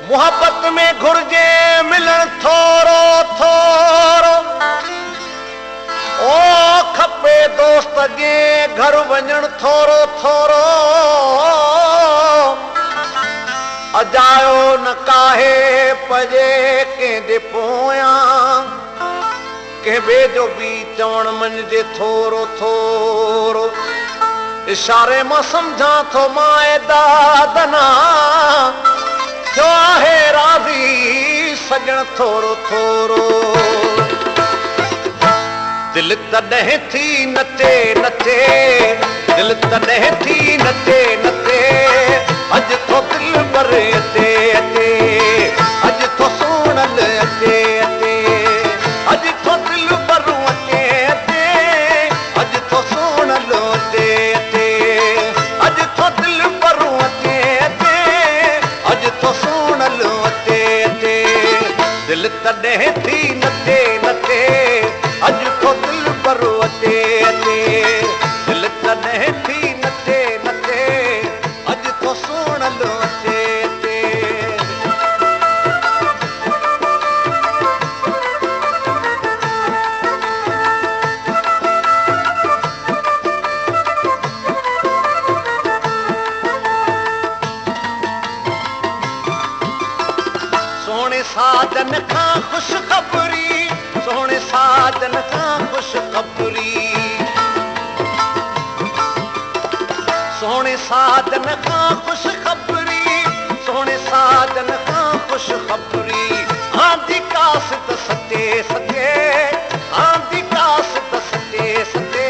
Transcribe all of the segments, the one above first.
मोहब्बत में घुर्जे मिलन थोरो थोरो ओ खपे दोस्त जे घर वञण थोरो थोरो अजायो न काहे पजे कंहिंजे पोयां कंहिं ॿिए जो बि चवण मञिजे थोरो थोरो इशारे मां सम्झां थो मां दादना थियो आहे राज़ी सजण थोरो थोरो दिल तॾहिं थी नचे नचे दिल तॾहिं थी नचे नचे अॼु थो दिल भरे अचे अचे अॼु थो सुणल अचे अचे अॼु थो दिल भरूं अचे अचे अॼु थो सुणल अचे अचे अॼु थो दिल भरूं अचे अचे अॼु थो सुणल अचे अचे दिल तॾहिं थी नचे नचे अॼु थो दिल भरूं अचे अचे दिल तॾहिं थी नचे नचे अॼु थो सुणल अचे अचे सोने साजन खां खुशखबरी सोने साजन खां खुशखबरी सोने साजन खां खुशखबरी सोने साजन खां खुशखबरी आंधी कासत सचे सचे आंधी कासत सचे सचे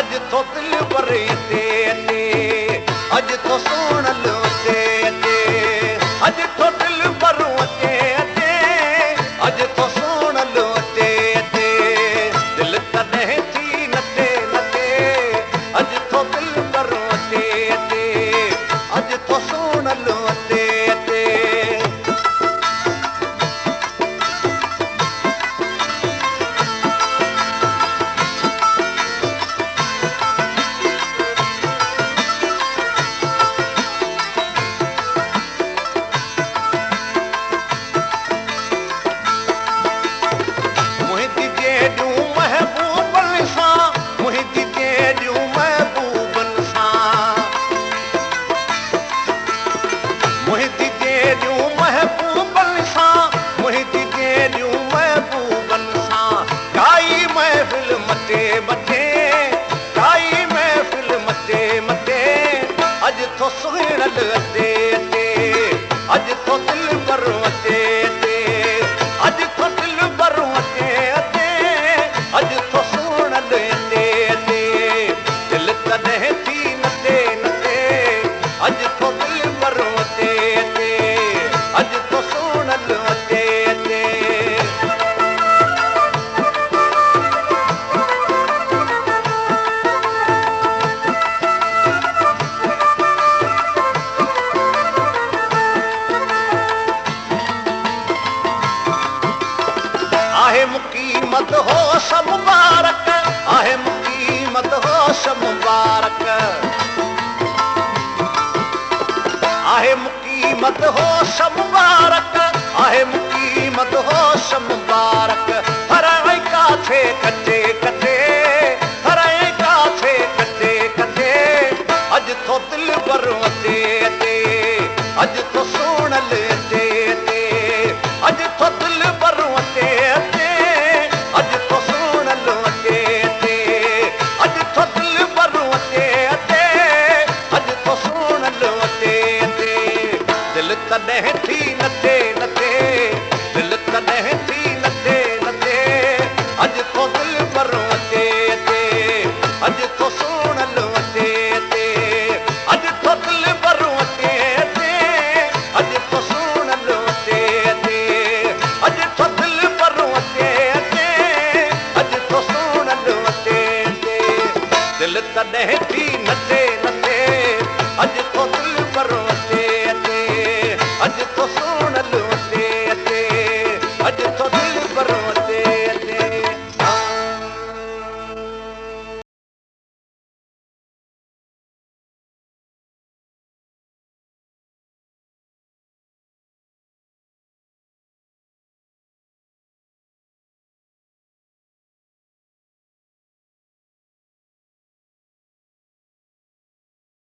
अॼु थो दिल भरे अचे अचे अॼु थो सुणल अचे अचे अॼु थो दिल भरूं अचे अचे अॼु थो सुणल अचे अचे दिल तॾहिं थी नचे नचे अॼु थो दिल भरूं अचे अचे अॼु थो सुणल अचे अचे अॼु थो सुहिणल अचे अचे अॼु थो दिल भरूं अचे अचे अॼु थो दिल भरूं अचे अचे अॼु थो सुहिणल अचे अचे दिल तॾहिं थी नचे नचे अॼु थो दिल भरूं अचे अचे अॼु थो सुहिणल अचे अचे आहे मुक़ीमत होश मुबारक आहे मुक़ीमत होश मुबारक आहे मुक़ीमत होश मुबारक आहे मुक़ीमत होश मुबारक हर काथे कटे कटे हर काथे कटे कटे अॼु थो दिल भरूं अचे अचे अॼु थो सुणल अचे अचे अॼु थो दिल भरूं अचे अचे अॼु थो सुणल अचे अचे अॼु थो दिल भरूं अचे अचे अॼु थो सुणल अचे अचे दिल तॾहिं थी नचे नचे दिल तॾहिं थी नचे नचे अॼु थो दिल भरूं अचे अचे अॼु थो सुणल अचे अचे अॼु थो दिल भरूं अचे अचे अॼु थो सुणल अचे अचे अॼु थो दिल भरूं अचे अचे अॼु थो सुणल अचे अचे दिल तॾहिं थी नचे नचे अॼु थो दिल भरूं